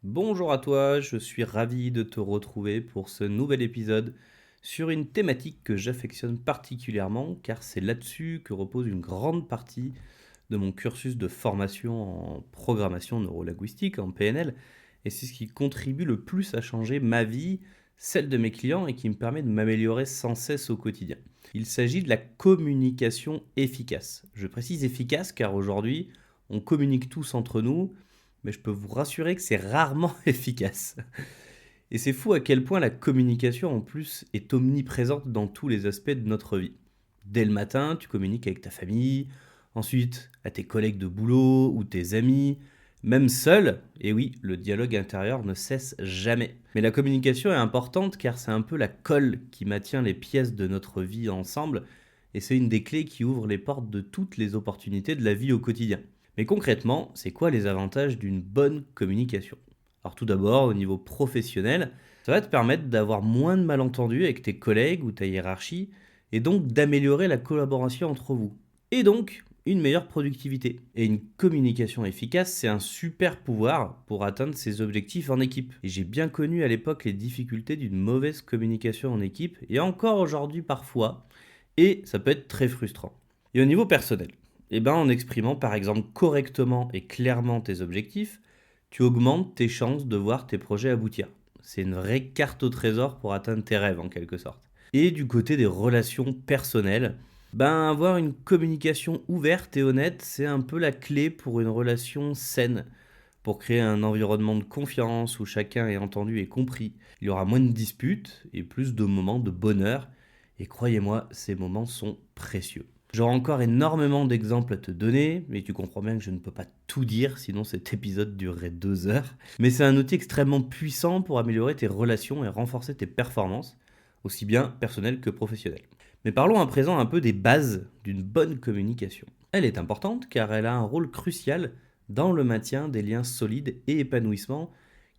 Bonjour à toi, je suis ravi de te retrouver pour ce nouvel épisode sur une thématique que j'affectionne particulièrement car c'est là-dessus que repose une grande partie de mon cursus de formation en programmation neurolinguistique, en PNL, et c'est ce qui contribue le plus à changer ma vie, celle de mes clients et qui me permet de m'améliorer sans cesse au quotidien. Il s'agit de la communication efficace. Je précise efficace car aujourd'hui, on communique tous entre nous, mais je peux vous rassurer que c'est rarement efficace. Et c'est fou à quel point la communication en plus est omniprésente dans tous les aspects de notre vie. Dès le matin, tu communiques avec ta famille, ensuite à tes collègues de boulot ou tes amis, même seul, et oui, le dialogue intérieur ne cesse jamais. Mais la communication est importante car c'est un peu la colle qui maintient les pièces de notre vie ensemble, et c'est une des clés qui ouvre les portes de toutes les opportunités de la vie au quotidien. Mais concrètement, c'est quoi les avantages d'une bonne communication? Alors tout d'abord, au niveau professionnel, ça va te permettre d'avoir moins de malentendus avec tes collègues ou ta hiérarchie, et donc d'améliorer la collaboration entre vous. Et donc, une meilleure productivité. Et une communication efficace, c'est un super pouvoir pour atteindre ses objectifs en équipe. Et j'ai bien connu à l'époque les difficultés d'une mauvaise communication en équipe, et encore aujourd'hui parfois, et ça peut être très frustrant. Et au niveau personnel, en exprimant par exemple correctement et clairement tes objectifs, tu augmentes tes chances de voir tes projets aboutir. C'est une vraie carte au trésor pour atteindre tes rêves en quelque sorte. Et du côté des relations personnelles, avoir une communication ouverte et honnête, c'est un peu la clé pour une relation saine, pour créer un environnement de confiance où chacun est entendu et compris. Il y aura moins de disputes et plus de moments de bonheur. Et croyez-moi, ces moments sont précieux. J'aurai encore énormément d'exemples à te donner, mais tu comprends bien que je ne peux pas tout dire, sinon cet épisode durerait 2 heures. Mais c'est un outil extrêmement puissant pour améliorer tes relations et renforcer tes performances, aussi bien personnelles que professionnelles. Mais parlons à présent un peu des bases d'une bonne communication. Elle est importante car elle a un rôle crucial dans le maintien des liens solides et épanouissement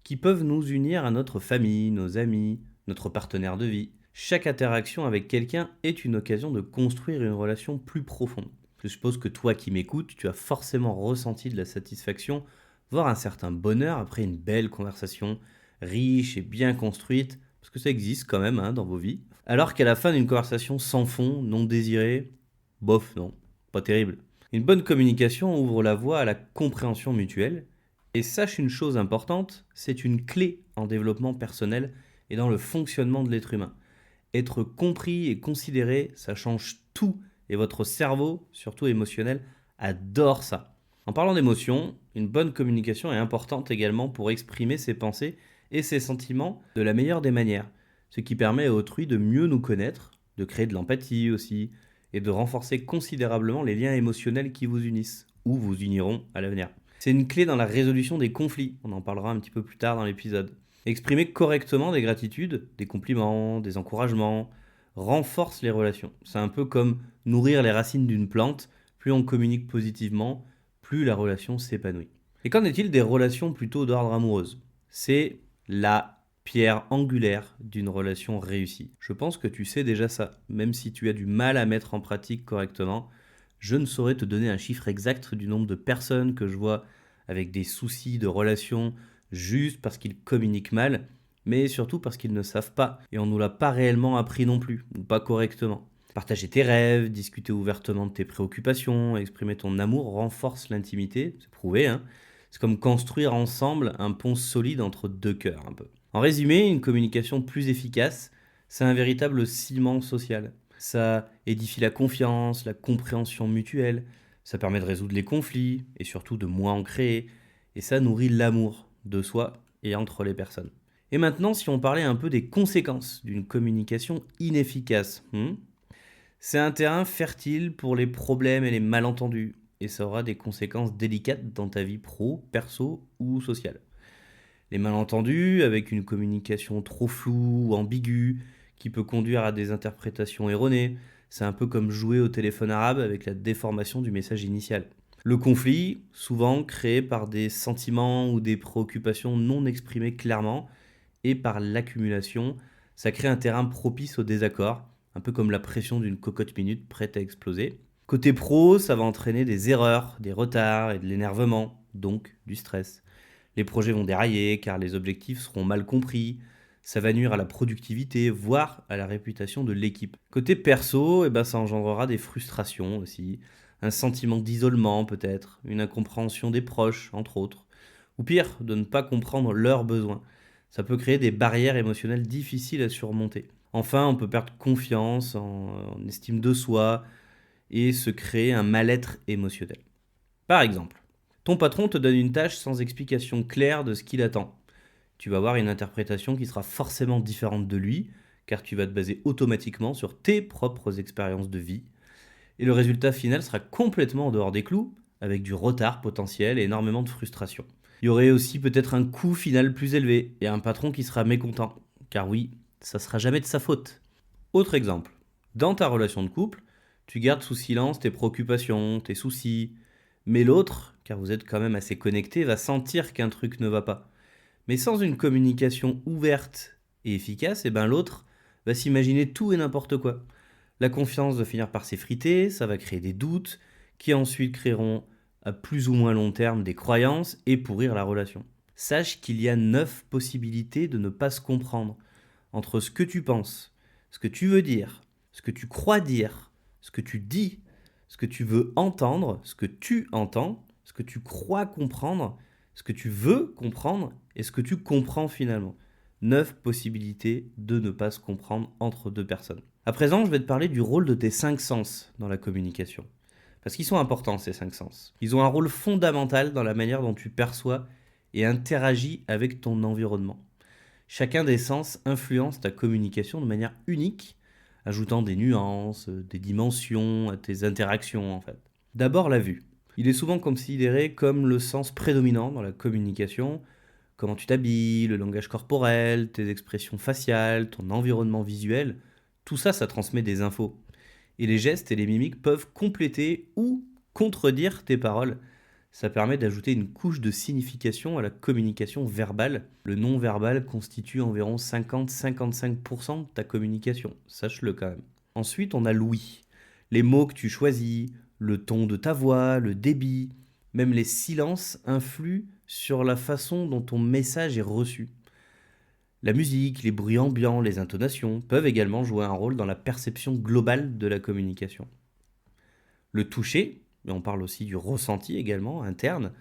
qui peuvent nous unir à notre famille, nos amis, notre partenaire de vie. Chaque interaction avec quelqu'un est une occasion de construire une relation plus profonde. Je suppose que toi qui m'écoutes, tu as forcément ressenti de la satisfaction, voire un certain bonheur après une belle conversation, riche et bien construite, parce que ça existe quand même dans vos vies. Alors qu'à la fin d'une conversation sans fond, non désirée, bof non, pas terrible. Une bonne communication ouvre la voie à la compréhension mutuelle. Et sache une chose importante, c'est une clé en développement personnel et dans le fonctionnement de l'être humain. Être compris et considéré, ça change tout. Et votre cerveau, surtout émotionnel, adore ça. En parlant d'émotions, une bonne communication est importante également pour exprimer ses pensées et ses sentiments de la meilleure des manières. Ce qui permet à autrui de mieux nous connaître, de créer de l'empathie aussi, et de renforcer considérablement les liens émotionnels qui vous unissent, ou vous uniront à l'avenir. C'est une clé dans la résolution des conflits, on en parlera un petit peu plus tard dans l'épisode. Exprimer correctement des gratitudes, des compliments, des encouragements, renforce les relations. C'est un peu comme nourrir les racines d'une plante, plus on communique positivement, plus la relation s'épanouit. Et qu'en est-il des relations plutôt d'ordre amoureuse? C'est la pierre angulaire d'une relation réussie. Je pense que tu sais déjà ça, même si tu as du mal à mettre en pratique correctement. Je ne saurais te donner un chiffre exact du nombre de personnes que je vois avec des soucis de relation juste parce qu'ils communiquent mal, mais surtout parce qu'ils ne savent pas, et on ne nous l'a pas réellement appris non plus, ou pas correctement. Partager tes rêves, discuter ouvertement de tes préoccupations, exprimer ton amour renforce l'intimité, c'est prouvé, hein. C'est comme construire ensemble un pont solide entre deux cœurs, un peu. En résumé, une communication plus efficace, c'est un véritable ciment social. Ça édifie la confiance, la compréhension mutuelle, ça permet de résoudre les conflits et surtout de moins en créer, et ça nourrit l'amour de soi et entre les personnes. Et maintenant, si on parlait un peu des conséquences d'une communication inefficace, c'est un terrain fertile pour les problèmes et les malentendus, et ça aura des conséquences délicates dans ta vie pro, perso ou sociale. Les malentendus, avec une communication trop floue ou ambiguë, qui peut conduire à des interprétations erronées, c'est un peu comme jouer au téléphone arabe avec la déformation du message initial. Le conflit, souvent créé par des sentiments ou des préoccupations non exprimées clairement, et par l'accumulation, ça crée un terrain propice au désaccord, un peu comme la pression d'une cocotte minute prête à exploser. Côté pro, ça va entraîner des erreurs, des retards et de l'énervement, donc du stress. Les projets vont dérailler car les objectifs seront mal compris. Ça va nuire à la productivité, voire à la réputation de l'équipe. Côté perso, ça engendrera des frustrations aussi, un sentiment d'isolement peut-être, une incompréhension des proches, entre autres, ou pire, de ne pas comprendre leurs besoins. Ça peut créer des barrières émotionnelles difficiles à surmonter. Enfin, on peut perdre confiance en estime de soi et se créer un mal-être émotionnel. Par exemple, ton patron te donne une tâche sans explication claire de ce qu'il attend. Tu vas avoir une interprétation qui sera forcément différente de lui, car tu vas te baser automatiquement sur tes propres expériences de vie. Et le résultat final sera complètement en dehors des clous, avec du retard potentiel et énormément de frustration. Il y aurait aussi peut-être un coût final plus élevé et un patron qui sera mécontent, car oui, ça sera jamais de sa faute. Autre exemple, dans ta relation de couple, tu gardes sous silence tes préoccupations, tes soucis, mais l'autre, car vous êtes quand même assez connectés, va sentir qu'un truc ne va pas. Mais sans une communication ouverte et efficace, l'autre va s'imaginer tout et n'importe quoi. La confiance va finir par s'effriter, ça va créer des doutes, qui ensuite créeront à plus ou moins long terme des croyances et pourrir la relation. Sache qu'il y a 9 possibilités de ne pas se comprendre entre ce que tu penses, ce que tu veux dire, ce que tu crois dire, ce que tu dis, ce que tu veux entendre, ce que tu entends, ce que tu crois comprendre, ce que tu veux comprendre et ce que tu comprends finalement. 9 possibilités de ne pas se comprendre entre deux personnes. À présent, je vais te parler du rôle de tes 5 sens dans la communication. Parce qu'ils sont importants, ces 5 sens. Ils ont un rôle fondamental dans la manière dont tu perçois et interagis avec ton environnement. Chacun des sens influence ta communication de manière unique, ajoutant des nuances, des dimensions à tes interactions en fait. D'abord la vue. Il est souvent considéré comme le sens prédominant dans la communication. Comment tu t'habilles, le langage corporel, tes expressions faciales, ton environnement visuel, tout ça, ça transmet des infos. Et les gestes et les mimiques peuvent compléter ou contredire tes paroles. Ça permet d'ajouter une couche de signification à la communication verbale. Le non-verbal constitue environ 50-55% de ta communication, sache-le quand même. Ensuite, on a l'ouïe. Les mots que tu choisis, le ton de ta voix, le débit, même les silences influent sur la façon dont ton message est reçu. La musique, les bruits ambiants, les intonations peuvent également jouer un rôle dans la perception globale de la communication. Le toucher, mais on parle aussi du ressenti également, interne,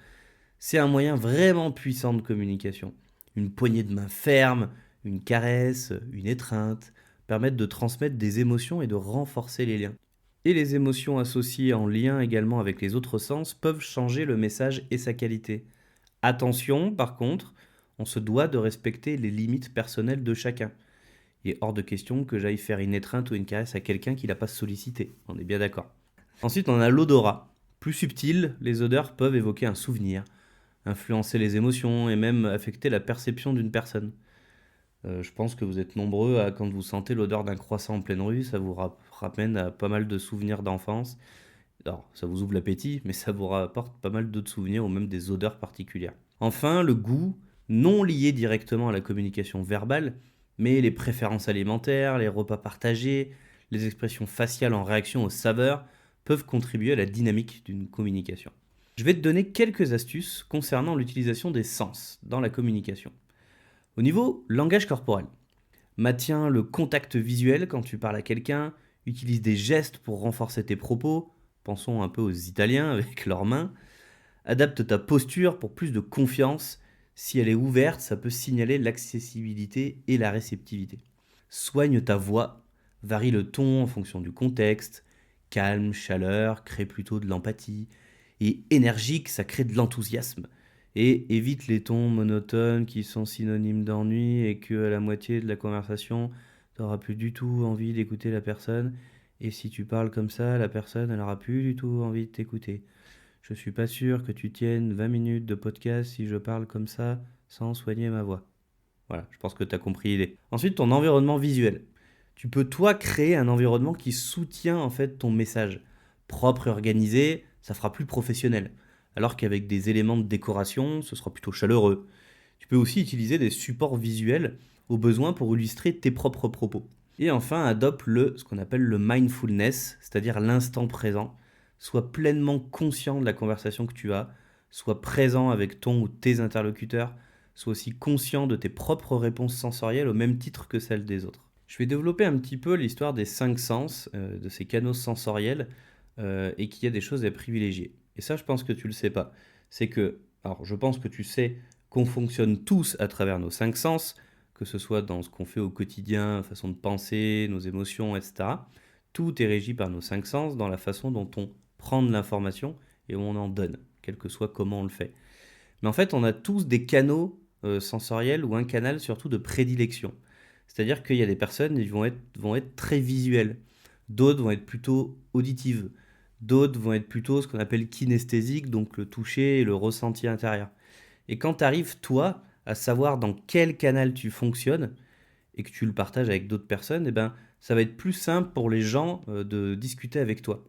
c'est un moyen vraiment puissant de communication. Une poignée de main ferme, une caresse, une étreinte permettent de transmettre des émotions et de renforcer les liens. Et les émotions associées en lien également avec les autres sens peuvent changer le message et sa qualité. Attention, par contre, on se doit de respecter les limites personnelles de chacun. Il est hors de question que j'aille faire une étreinte ou une caresse à quelqu'un qui l'a pas sollicité, on est bien d'accord. Ensuite, on a l'odorat. Plus subtil, les odeurs peuvent évoquer un souvenir, influencer les émotions et même affecter la perception d'une personne. Je pense que vous êtes nombreux à, quand vous sentez l'odeur d'un croissant en pleine rue, ça vous ramène à pas mal de souvenirs d'enfance. Alors, ça vous ouvre l'appétit, mais ça vous rapporte pas mal d'autres souvenirs ou même des odeurs particulières. Enfin, le goût, non lié directement à la communication verbale, mais les préférences alimentaires, les repas partagés, les expressions faciales en réaction aux saveurs peuvent contribuer à la dynamique d'une communication. Je vais te donner quelques astuces concernant l'utilisation des sens dans la communication. Au niveau langage corporel, maintiens le contact visuel quand tu parles à quelqu'un, utilise des gestes pour renforcer tes propos, pensons un peu aux Italiens avec leurs mains, adapte ta posture pour plus de confiance. Si elle est ouverte, ça peut signaler l'accessibilité et la réceptivité. Soigne ta voix, varie le ton en fonction du contexte. Calme, chaleur, crée plutôt de l'empathie. Et énergique, ça crée de l'enthousiasme. Et évite les tons monotones qui sont synonymes d'ennui et que à la moitié de la conversation, tu n'auras plus du tout envie d'écouter la personne. Et si tu parles comme ça, la personne, elle n'aura plus du tout envie de t'écouter. Je suis pas sûr que tu tiennes 20 minutes de podcast si je parle comme ça sans soigner ma voix. Voilà, je pense que tu as compris l'idée. Ensuite, ton environnement visuel. Tu peux toi créer un environnement qui soutient en fait ton message. Propre et organisé, ça fera plus professionnel. Alors qu'avec des éléments de décoration, ce sera plutôt chaleureux. Tu peux aussi utiliser des supports visuels au besoin pour illustrer tes propres propos. Et enfin, adopte ce qu'on appelle le mindfulness, c'est-à-dire l'instant présent. Sois pleinement conscient de la conversation que tu as, sois présent avec ton ou tes interlocuteurs, sois aussi conscient de tes propres réponses sensorielles au même titre que celles des autres. Je vais développer un petit peu l'histoire des 5 sens, de ces canaux sensoriels, et qu'il y a des choses à privilégier. Et ça, je pense que tu le sais pas. C'est que, alors je pense que tu sais qu'on fonctionne tous à travers nos 5 sens, que ce soit dans ce qu'on fait au quotidien, façon de penser, nos émotions, etc. Tout est régi par nos 5 sens dans la façon dont on prend de l'information et où on en donne, quel que soit comment on le fait. Mais en fait, on a tous des canaux sensoriels ou un canal surtout de prédilection. C'est-à-dire qu'il y a des personnes qui vont être très visuelles, d'autres vont être plutôt auditives, d'autres vont être plutôt ce qu'on appelle kinesthésiques, donc le toucher et le ressenti intérieur. Et quand tu arrives, toi, à savoir dans quel canal tu fonctionnes et que tu le partages avec d'autres personnes, eh ben, ça va être plus simple pour les gens de discuter avec toi.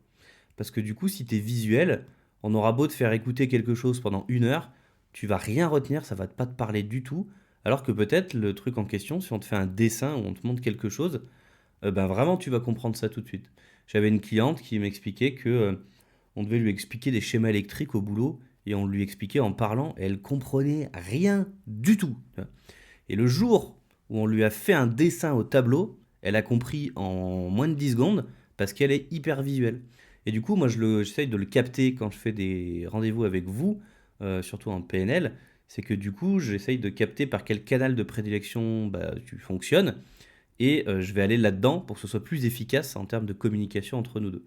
Parce que du coup, si tu es visuel, on aura beau te faire écouter quelque chose pendant 1 heure, tu vas rien retenir, ça va pas te parler du tout. Alors que peut-être le truc en question, si on te fait un dessin ou on te montre quelque chose, ben vraiment tu vas comprendre ça tout de suite. J'avais une cliente qui m'expliquait que on devait lui expliquer des schémas électriques au boulot et on lui expliquait en parlant et elle comprenait rien du tout. Et le jour où on lui a fait un dessin au tableau, elle a compris en moins de 10 secondes parce qu'elle est hyper visuelle. Et du coup, moi, j'essaye de le capter quand je fais des rendez-vous avec vous, surtout en PNL. C'est que du coup, j'essaye de capter par quel canal de prédilection bah, tu fonctionnes. Et je vais aller là-dedans pour que ce soit plus efficace en termes de communication entre nous deux.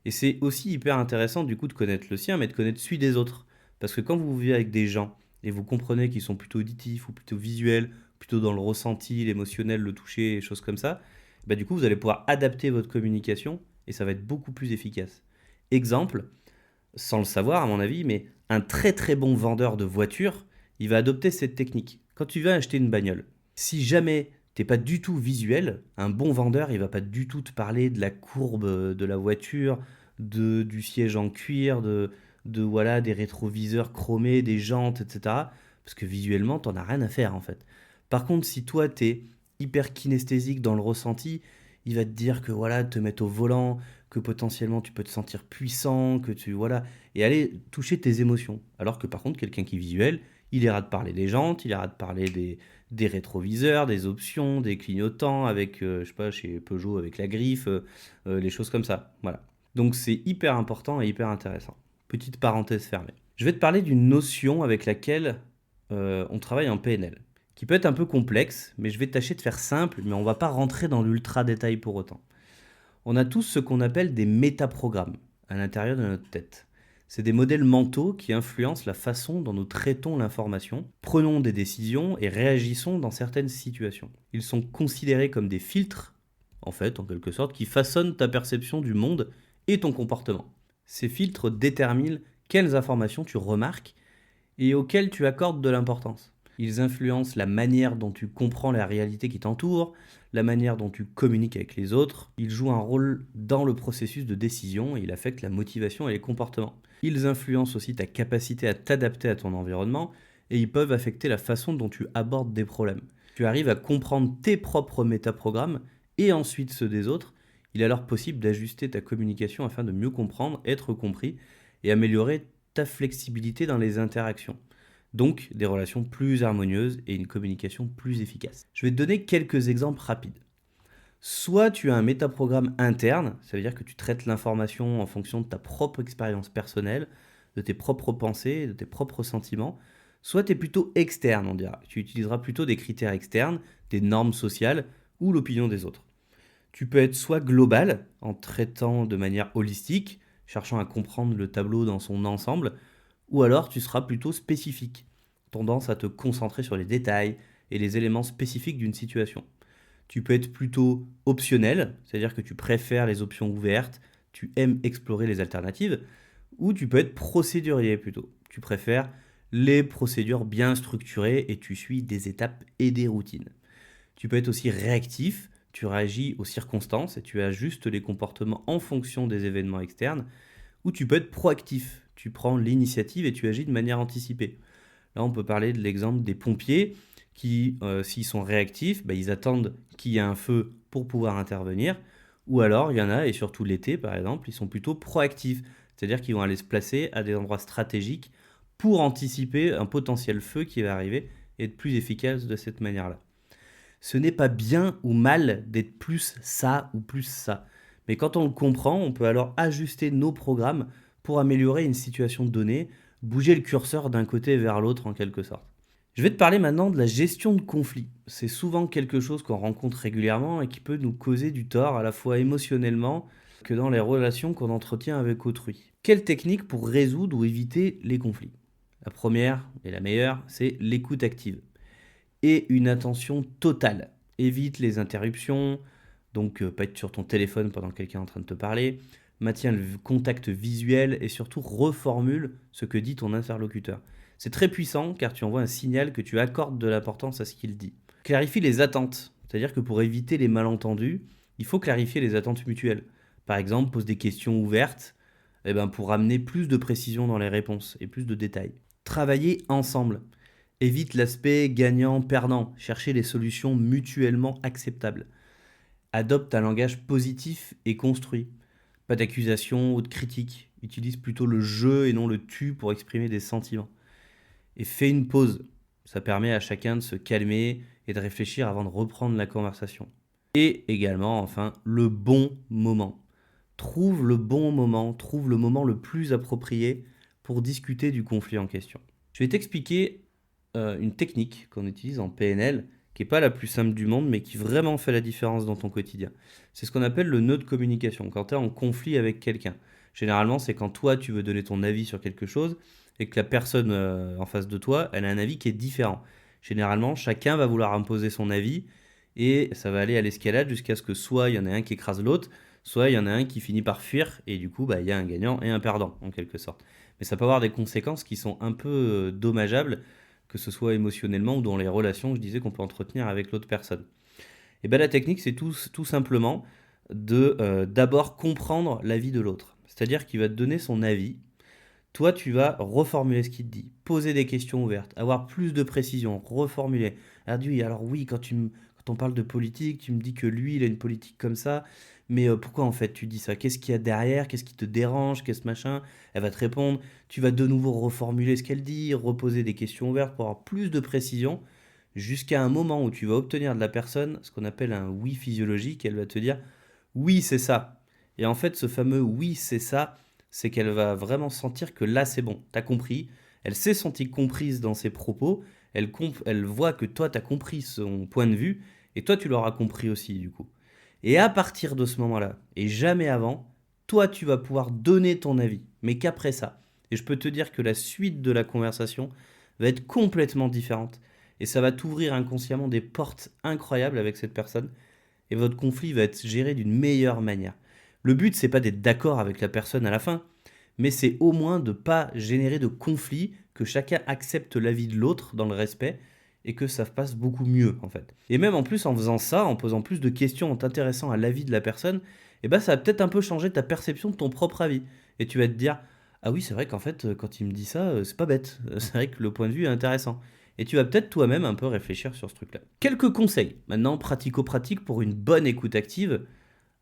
Et c'est aussi hyper intéressant du coup de connaître le sien, mais de connaître celui des autres. Parce que quand vous vivez avec des gens et vous comprenez qu'ils sont plutôt auditifs ou plutôt visuels, plutôt dans le ressenti, l'émotionnel, le toucher, et choses comme ça, bah du coup vous allez pouvoir adapter votre communication et ça va être beaucoup plus efficace. Exemple, sans le savoir à mon avis, mais un très très bon vendeur de voitures, il va adopter cette technique. Quand tu vas acheter une bagnole, si jamais t'es pas du tout visuel, un bon vendeur, il va pas du tout te parler de la courbe de la voiture, du siège en cuir, voilà, des rétroviseurs chromés, des jantes, etc. Parce que visuellement, t'en as rien à faire en fait. Par contre, si toi, t'es hyper kinesthésique dans le ressenti, il va te dire que voilà, te mettre au volant, que potentiellement tu peux te sentir puissant, que tu voilà, et aller toucher tes émotions. Alors que par contre, quelqu'un qui est visuel, il ira te parler des jantes, il ira te parler des rétroviseurs, des options, des clignotants avec, je sais pas, chez Peugeot avec la griffe, les choses comme ça. Voilà. Donc c'est hyper important et hyper intéressant. Petite parenthèse fermée. Je vais te parler d'une notion avec laquelle on travaille en PNL, qui peut être un peu complexe, mais je vais tâcher de faire simple, mais on va pas rentrer dans l'ultra détail pour autant. On a tous ce qu'on appelle des métaprogrammes à l'intérieur de notre tête. C'est des modèles mentaux qui influencent la façon dont nous traitons l'information, prenons des décisions et réagissons dans certaines situations. Ils sont considérés comme des filtres, en fait, en quelque sorte, qui façonnent ta perception du monde et ton comportement. Ces filtres déterminent quelles informations tu remarques et auxquelles tu accordes de l'importance. Ils influencent la manière dont tu comprends la réalité qui t'entoure, la manière dont tu communiques avec les autres. Ils jouent un rôle dans le processus de décision et ils affectent la motivation et les comportements. Ils influencent aussi ta capacité à t'adapter à ton environnement et ils peuvent affecter la façon dont tu abordes des problèmes. Tu arrives à comprendre tes propres métaprogrammes et ensuite ceux des autres. Il est alors possible d'ajuster ta communication afin de mieux comprendre, être compris et améliorer ta flexibilité dans les interactions. Donc des relations plus harmonieuses et une communication plus efficace. Je vais te donner quelques exemples rapides. Soit tu as un métaprogramme interne, ça veut dire que tu traites l'information en fonction de ta propre expérience personnelle, de tes propres pensées, de tes propres sentiments. Soit tu es plutôt externe, on dira. Tu utiliseras plutôt des critères externes, des normes sociales ou l'opinion des autres. Tu peux être soit global, en traitant de manière holistique, cherchant à comprendre le tableau dans son ensemble, ou alors tu seras plutôt spécifique, tendance à te concentrer sur les détails et les éléments spécifiques d'une situation. Tu peux être plutôt optionnel, c'est-à-dire que tu préfères les options ouvertes, tu aimes explorer les alternatives, ou tu peux être procédurier plutôt. Tu préfères les procédures bien structurées et tu suis des étapes et des routines. Tu peux être aussi réactif, tu réagis aux circonstances et tu ajustes les comportements en fonction des événements externes, ou tu peux être proactif, tu prends l'initiative et tu agis de manière anticipée. Là, on peut parler de l'exemple des pompiers qui, s'ils sont réactifs, bah, ils attendent qu'il y ait un feu pour pouvoir intervenir. Ou alors, il y en a, et surtout l'été par exemple, ils sont plutôt proactifs. C'est-à-dire qu'ils vont aller se placer à des endroits stratégiques pour anticiper un potentiel feu qui va arriver et être plus efficace de cette manière-là. Ce n'est pas bien ou mal d'être plus ça ou plus ça. Mais quand on le comprend, on peut alors ajuster nos programmes pour améliorer une situation donnée, bouger le curseur d'un côté vers l'autre en quelque sorte. Je vais te parler maintenant de la gestion de conflits. C'est souvent quelque chose qu'on rencontre régulièrement et qui peut nous causer du tort à la fois émotionnellement que dans les relations qu'on entretient avec autrui. Quelle technique pour résoudre ou éviter les conflits? La première et la meilleure, c'est l'écoute active et une attention totale. Évite les interruptions, donc pas être sur ton téléphone pendant que quelqu'un est en train de te parler. Maintiens le contact visuel et surtout reformule ce que dit ton interlocuteur. C'est très puissant car tu envoies un signal que tu accordes de l'importance à ce qu'il dit. Clarifie les attentes, c'est-à-dire que pour éviter les malentendus, il faut clarifier les attentes mutuelles. Par exemple, pose des questions ouvertes pour amener plus de précision dans les réponses et plus de détails. Travailler ensemble. Évite l'aspect gagnant-perdant, chercher les solutions mutuellement acceptables. Adopte un langage positif et construit. Pas d'accusation ou de critique. Utilise plutôt le je et non le tu pour exprimer des sentiments. Et fais une pause. Ça permet à chacun de se calmer et de réfléchir avant de reprendre la conversation. Et également, enfin, le bon moment. Trouve le bon moment, trouve le moment le plus approprié pour discuter du conflit en question. Je vais t'expliquer une technique qu'on utilise en PNL, qui n'est pas la plus simple du monde, mais qui vraiment fait la différence dans ton quotidien. C'est ce qu'on appelle le nœud de communication, quand tu es en conflit avec quelqu'un. Généralement, c'est quand toi, tu veux donner ton avis sur quelque chose, et que la personne en face de toi, elle a un avis qui est différent. Généralement, chacun va vouloir imposer son avis, et ça va aller à l'escalade jusqu'à ce que soit il y en ait un qui écrase l'autre, soit il y en a un qui finit par fuir, et du coup, il y a un gagnant et un perdant, en quelque sorte. Mais ça peut avoir des conséquences qui sont un peu dommageables, que ce soit émotionnellement ou dans les relations, je disais, qu'on peut entretenir avec l'autre personne. Et bien la technique, c'est tout simplement d'abord comprendre l'avis de l'autre. C'est-à-dire qu'il va te donner son avis. Toi, tu vas reformuler ce qu'il te dit, poser des questions ouvertes, avoir plus de précision, reformuler. Alors oui, quand on parle de politique, tu me dis que lui, il a une politique comme ça, mais pourquoi en fait tu dis ça? Qu'est-ce qu'il y a derrière? Qu'est-ce qui te dérange? Qu'est-ce machin? Elle va te répondre. Tu vas de nouveau reformuler ce qu'elle dit, reposer des questions ouvertes pour avoir plus de précision, jusqu'à un moment où tu vas obtenir de la personne ce qu'on appelle un oui physiologique. Elle va te dire oui, c'est ça. Et en fait, ce fameux oui, c'est ça, c'est qu'elle va vraiment sentir que là, c'est bon, t'as compris. Elle s'est sentie comprise dans ses propos. Elle voit que toi, t'as compris son point de vue. Et toi, tu l'auras compris aussi, du coup. Et à partir de ce moment-là, et jamais avant, toi, tu vas pouvoir donner ton avis. Mais qu'après ça. Et je peux te dire que la suite de la conversation va être complètement différente. Et ça va t'ouvrir inconsciemment des portes incroyables avec cette personne. Et votre conflit va être géré d'une meilleure manière. Le but, c'est pas d'être d'accord avec la personne à la fin, mais c'est au moins de ne pas générer de conflit, que chacun accepte l'avis de l'autre dans le respect et que ça passe beaucoup mieux en fait. Et même en plus en faisant ça, en posant plus de questions, en t'intéressant à l'avis de la personne, ça va peut-être un peu changer ta perception de ton propre avis. Et tu vas te dire, ah oui, c'est vrai qu'en fait, quand il me dit ça, c'est pas bête. C'est vrai que le point de vue est intéressant. Et tu vas peut-être toi-même un peu réfléchir sur ce truc-là. Quelques conseils, maintenant pratico-pratiques pour une bonne écoute active.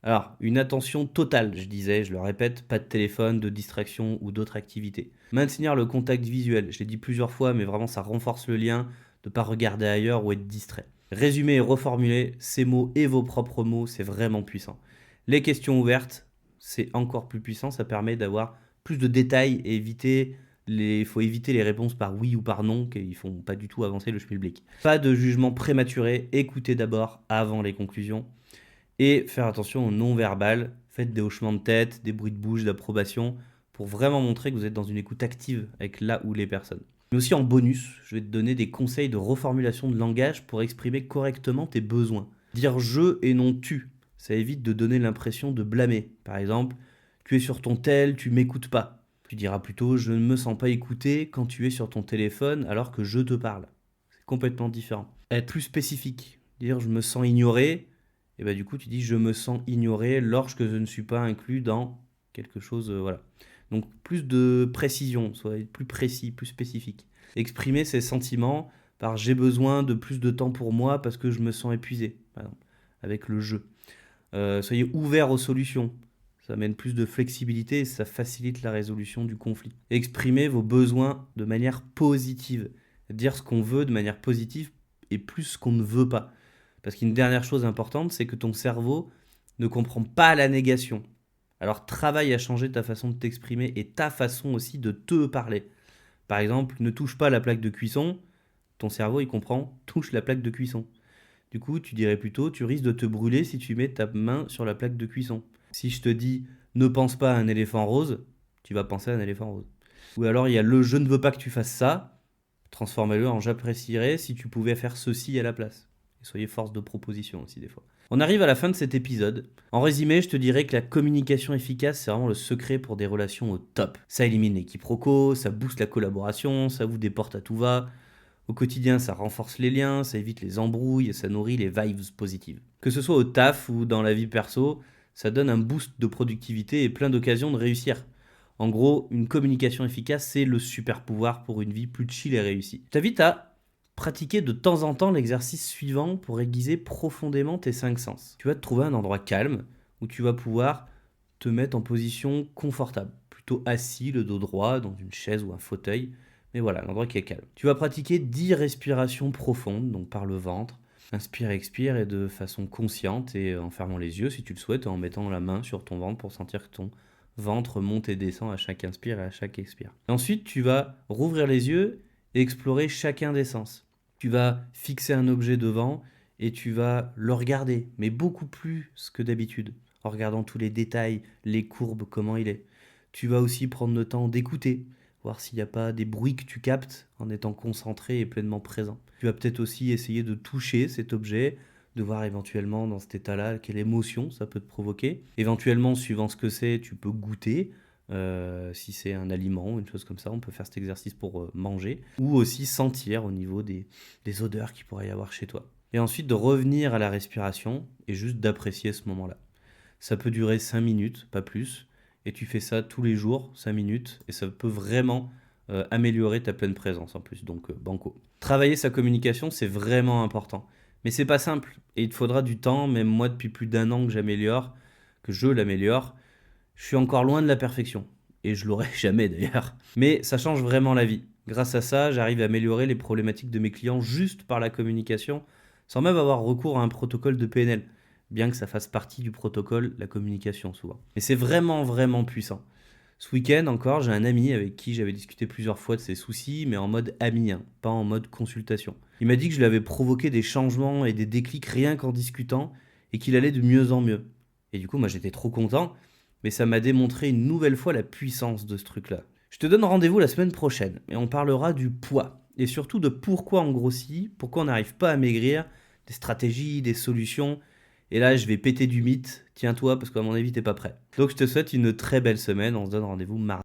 Alors, une attention totale, je disais, je le répète, pas de téléphone, de distraction ou d'autres activités. Maintenir le contact visuel, je l'ai dit plusieurs fois, mais vraiment ça renforce le lien, de ne pas regarder ailleurs ou être distrait. Résumer et reformuler ces mots et vos propres mots, c'est vraiment puissant. Les questions ouvertes, c'est encore plus puissant, ça permet d'avoir plus de détails et faut éviter les réponses par oui ou par non, qui ne font pas du tout avancer le schmilblick. Pas de jugement prématuré, écoutez d'abord avant les conclusions. Et faire attention au non-verbal, faites des hochements de tête, des bruits de bouche, d'approbation, pour vraiment montrer que vous êtes dans une écoute active avec là ou les personnes. Mais aussi en bonus, je vais te donner des conseils de reformulation de langage pour exprimer correctement tes besoins. Dire je et non tu, ça évite de donner l'impression de blâmer. Par exemple, tu es sur ton tel, tu m'écoutes pas. Tu diras plutôt je ne me sens pas écouté quand tu es sur ton téléphone alors que je te parle. C'est complètement différent. Être plus spécifique, dire je me sens ignoré, et du coup tu dis je me sens ignoré lorsque je ne suis pas inclus dans quelque chose, voilà. Donc plus de précision, soit plus précis, plus spécifique. Exprimer ses sentiments par j'ai besoin de plus de temps pour moi parce que je me sens épuisé, par exemple, avec le je. Soyez ouvert aux solutions. Ça amène plus de flexibilité et ça facilite la résolution du conflit. Exprimer vos besoins de manière positive. Dire ce qu'on veut de manière positive et plus ce qu'on ne veut pas. Parce qu'une dernière chose importante, c'est que ton cerveau ne comprend pas la négation. Alors travaille à changer ta façon de t'exprimer et ta façon aussi de te parler. Par exemple, ne touche pas la plaque de cuisson, ton cerveau il comprend touche la plaque de cuisson. Du coup, tu dirais plutôt tu risques de te brûler si tu mets ta main sur la plaque de cuisson. Si je te dis ne pense pas à un éléphant rose, tu vas penser à un éléphant rose. Ou alors il y a le je ne veux pas que tu fasses ça, transformez-le en j'apprécierais si tu pouvais faire ceci à la place. Et soyez force de proposition aussi des fois. On arrive à la fin de cet épisode. En résumé, je te dirais que la communication efficace, c'est vraiment le secret pour des relations au top. Ça élimine les quiproquos, ça booste la collaboration, ça ouvre des portes à tout va. Au quotidien, ça renforce les liens, ça évite les embrouilles et ça nourrit les vibes positives. Que ce soit au taf ou dans la vie perso, ça donne un boost de productivité et plein d'occasions de réussir. En gros, une communication efficace, c'est le super pouvoir pour une vie plus chill et réussie. Je t'invite à pratiquer de temps en temps l'exercice suivant pour aiguiser profondément tes 5 sens. Tu vas te trouver un endroit calme où tu vas pouvoir te mettre en position confortable, plutôt assis, le dos droit, dans une chaise ou un fauteuil. Mais voilà, un endroit qui est calme. Tu vas pratiquer 10 respirations profondes, donc par le ventre. Inspire, expire et de façon consciente et en fermant les yeux si tu le souhaites, en mettant la main sur ton ventre pour sentir que ton ventre monte et descend à chaque inspire et à chaque expire. Et ensuite, tu vas rouvrir les yeux et explorer chacun des sens. Tu vas fixer un objet devant et tu vas le regarder, mais beaucoup plus que d'habitude, en regardant tous les détails, les courbes, comment il est. Tu vas aussi prendre le temps d'écouter, voir s'il n'y a pas des bruits que tu captes en étant concentré et pleinement présent. Tu vas peut-être aussi essayer de toucher cet objet, de voir éventuellement dans cet état-là quelle émotion ça peut te provoquer. Éventuellement, suivant ce que c'est, tu peux goûter. Si c'est un aliment ou une chose comme ça, on peut faire cet exercice pour manger. Ou aussi sentir au niveau des odeurs qu'il pourrait y avoir chez toi. Et ensuite de revenir à la respiration et juste d'apprécier ce moment-là. Ça peut durer 5 minutes, pas plus. Et tu fais ça tous les jours, 5 minutes, et ça peut vraiment améliorer ta pleine présence en plus, donc banco. Travailler sa communication, c'est vraiment important. Mais c'est pas simple, et il te faudra du temps, même moi depuis plus d'1 an que je l'améliore, je suis encore loin de la perfection. Et je l'aurai jamais d'ailleurs. Mais ça change vraiment la vie. Grâce à ça, j'arrive à améliorer les problématiques de mes clients juste par la communication, sans même avoir recours à un protocole de PNL bien que ça fasse partie du protocole, la communication souvent. Mais c'est vraiment, vraiment puissant. Ce week-end encore, j'ai un ami avec qui j'avais discuté plusieurs fois de ses soucis, mais en mode ami, hein, pas en mode consultation. Il m'a dit que je lui avais provoqué des changements et des déclics rien qu'en discutant, et qu'il allait de mieux en mieux. Et du coup, moi j'étais trop content, mais ça m'a démontré une nouvelle fois la puissance de ce truc-là. Je te donne rendez-vous la semaine prochaine, et on parlera du poids, et surtout de pourquoi on grossit, pourquoi on n'arrive pas à maigrir, des stratégies, des solutions. Et là, je vais péter du mythe. Tiens-toi, parce qu'à mon avis, t'es pas prêt. Donc, je te souhaite une très belle semaine. On se donne rendez-vous mardi.